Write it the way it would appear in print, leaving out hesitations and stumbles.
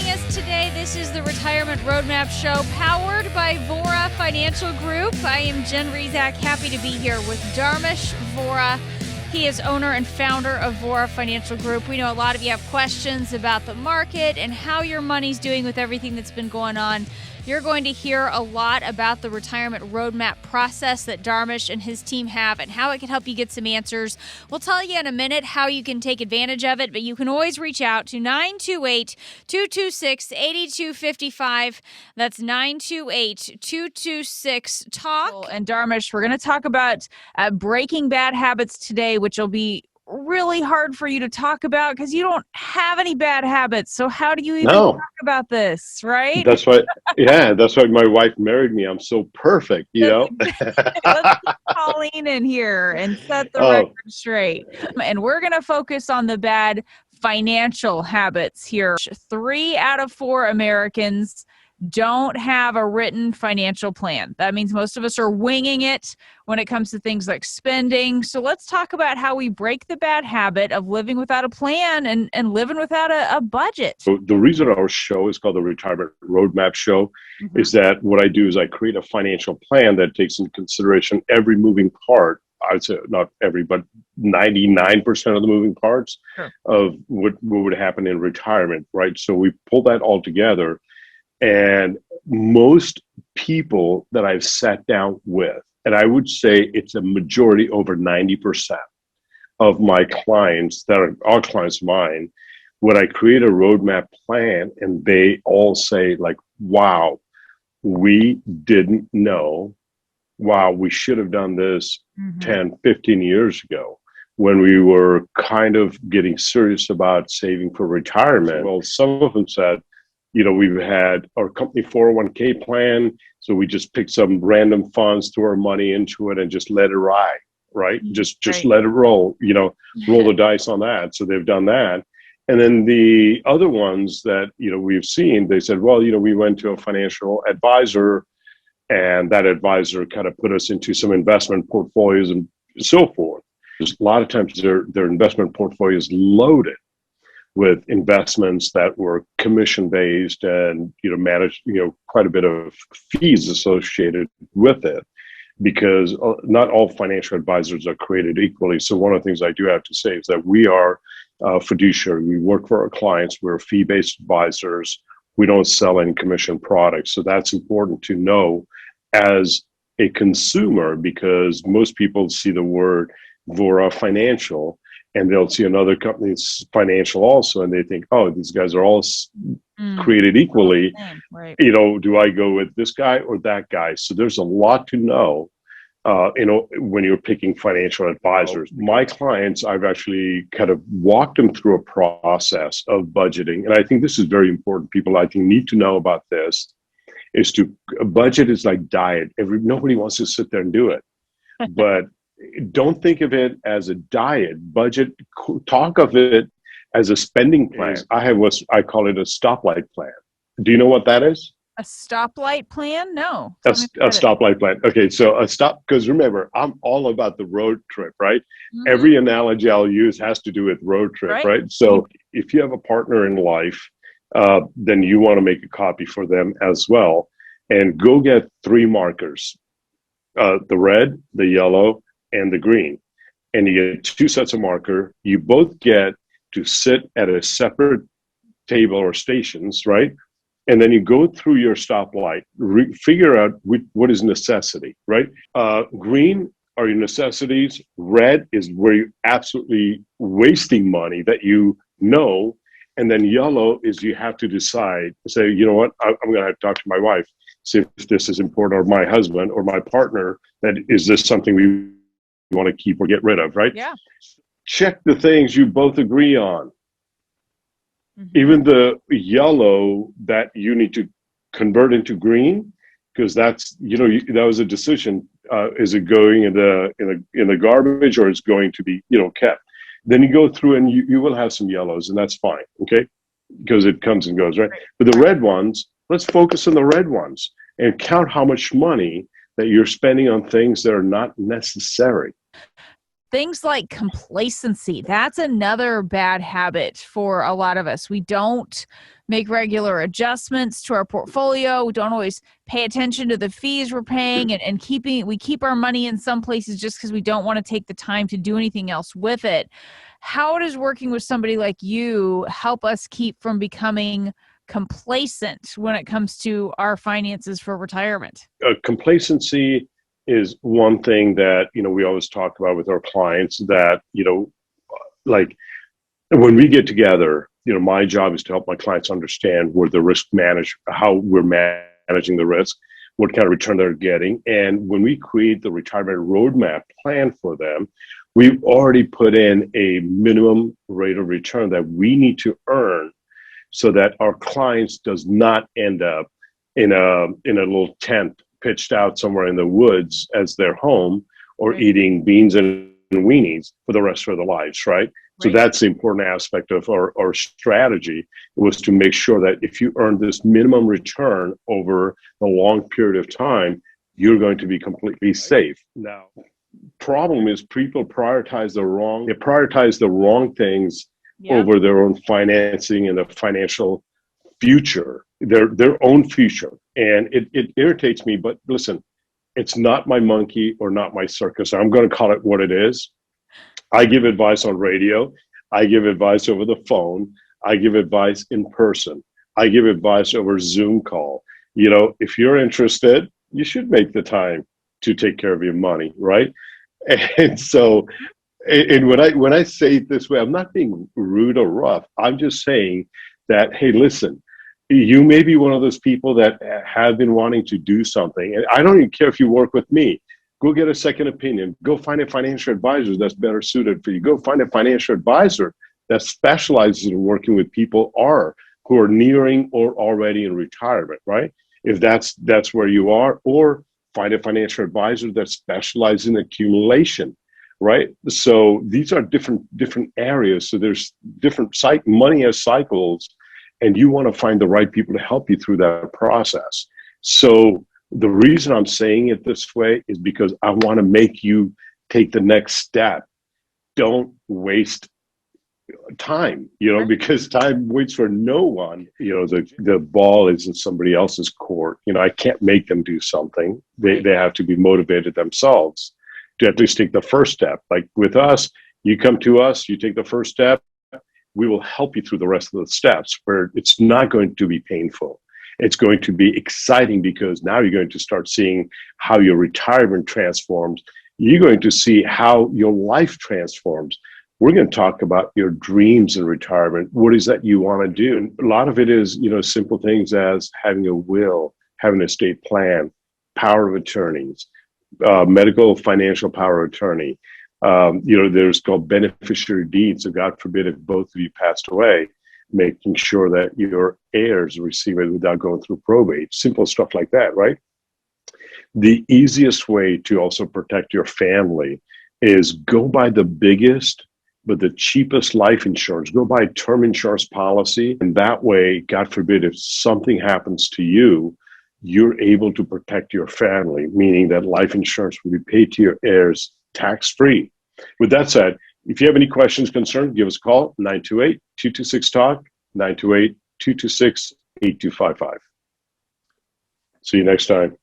us today. This is the Retirement Roadmap Show powered by Vora Financial Group. I am Jen Rezac, happy to be here with Dharmesh Vora. He is owner and founder of Vora Financial Group. We know a lot of you have questions about the market and how your money's doing with everything that's been going on. You're going to hear a lot about the retirement roadmap process that Dharmesh and his team have and how it can help you get some answers. We'll tell you in a minute how you can take advantage of it, but you can always reach out to 928-226-8255. That's 928-226-TALK. And Dharmesh, we're going to talk about breaking bad habits today, which will be really hard for you to talk about because you don't have any bad habits. So how do you even talk about this, right? That's why, that's why my wife married me. I'm so perfect, Let's get Colleen in here and set the record straight. And we're going to focus on the bad financial habits here. 3 out of 4 Americans don't have a written financial plan. That means most of us are winging it when it comes to things like spending. So let's talk about how we break the bad habit of living without a plan and living without a budget. So the reason our show is called the Retirement Roadmap Show is that what I do is I create a financial plan that takes into consideration every moving part. I would say not every, but 99% of the moving parts of what would happen in retirement, right? So we pull that all together. And most people that I've sat down with, and I would say it's a majority, over 90% of my clients that are all clients of mine, when I create a roadmap plan and they all say like, wow, we didn't know. Wow, we should have done this 10, 15 years ago when we were kind of getting serious about saving for retirement. Well, some of them said, we've had our company 401k plan, so we just picked some random funds, threw our money into it, and just let it ride, right? Just let it roll, roll the dice on that. So they've done that. And then the other ones that, we've seen, they said, well, we went to a financial advisor, and that advisor kind of put us into some investment portfolios and so forth. There's a lot of times their investment portfolio is loaded with investments that were commission-based and, managed, quite a bit of fees associated with it, because not all financial advisors are created equally. So one of the things I do have to say is that we are fiduciary. We work for our clients. We're fee-based advisors. We don't sell any commission products. So that's important to know as a consumer, because most people see the word Vora Financial and they'll see another company's financial also, and they think, oh, these guys are all created equally. Right. Do I go with this guy or that guy? So there's a lot to know, when you're picking financial advisors. My clients, I've actually kind of walked them through a process of budgeting. And I think this is very important. People, I think, need to know about this, is to budget is like diet. Nobody wants to sit there and do it. But don't think of it as a diet. Budget, talk of it as a spending plan. I call it a stoplight plan. Do you know what that is? A stoplight plan? No. A stoplight plan. Okay, so because remember, I'm all about the road trip, right? Every analogy I'll use has to do with road trip, right? So if you have a partner in life, then you want to make a copy for them as well. And go get 3 markers, the red, the yellow, and the green. And you get 2 sets of marker. You both get to sit at a separate table or stations, right? And then you go through your stoplight, figure out what is necessity, right? Green are your necessities. Red is where you're absolutely wasting money that and then yellow is you have to decide, say, you know what, I'm going to have to talk to my wife, see if this is important, or my husband or my partner, that is this something we want to keep or get rid of, right? Yeah. Check the things you both agree on. Even the yellow that you need to convert into green, because that's, that was a decision. Is it going in the garbage, or is going to be, kept? Then you go through and you will have some yellows, and that's fine, okay? Because it comes and goes, right? But the red ones, let's focus on the red ones and count how much money that you're spending on things that are not necessary. Things like complacency, that's another bad habit for a lot of us. We don't make regular adjustments to our portfolio. We don't always pay attention to the fees we're paying, and we keep our money in some places just because we don't want to take the time to do anything else with it. How does working with somebody like you help us keep from becoming complacent when it comes to our finances for retirement? Complacency is one thing that, we always talk about with our clients, that, like when we get together, my job is to help my clients understand where the risk how we're managing the risk, what kind of return they're getting. And when we create the retirement roadmap plan for them, we've already put in a minimum rate of return that we need to earn so that our clients does not end up in a little tent pitched out somewhere in the woods as their home, or Right. eating beans and weenies for the rest of their lives, right? So that's the important aspect of our strategy, was to make sure that if you earn this minimum return over a long period of time, you're going to be completely safe. Now, problem is people prioritize the wrong things over their own financing and the financial future, their own future. And it irritates me, but listen, it's not my monkey or not my circus. I'm going to call it what it is. I give advice on radio. I give advice over the phone. I give advice in person. I give advice over Zoom call. If you're interested, you should make the time to take care of your money, right? And so, and when I say it this way, I'm not being rude or rough. I'm just saying that, hey, listen, you may be one of those people that have been wanting to do something. And I don't even care if you work with me. Go get a second opinion. Go find a financial advisor that's better suited for you. Go find a financial advisor that specializes in working with people who are nearing or already in retirement, right? If that's where you are, or find a financial advisor that specializes in accumulation, right? So these are different areas. So there's different money has cycles, and you want to find the right people to help you through that process. So the reason I'm saying it this way is because I want to make you take the next step. Don't waste time, because time waits for no one. The ball is in somebody else's court. I can't make them do something. They have to be motivated themselves to at least take the first step. Like with us, you come to us, you take the first step, we will help you through the rest of the steps, where it's not going to be painful. It's going to be exciting, because now you're going to start seeing how your retirement transforms. You're going to see how your life transforms. We're going to talk about your dreams in retirement. What is that you want to do? And a lot of it is, simple things as having a will, having an estate plan, power of attorneys, medical financial power of attorney. There's called beneficiary deeds. So God forbid if both of you passed away, making sure that your heirs receive it without going through probate. Simple stuff like that, right? The easiest way to also protect your family is go buy the biggest but the cheapest life insurance. Go buy a term insurance policy, and that way, God forbid, if something happens to you, you're able to protect your family, meaning that life insurance will be paid to your heirs tax-free. With that said, if you have any questions, concerns, give us a call, 928-226-TALK, 928-226-8255. See you next time.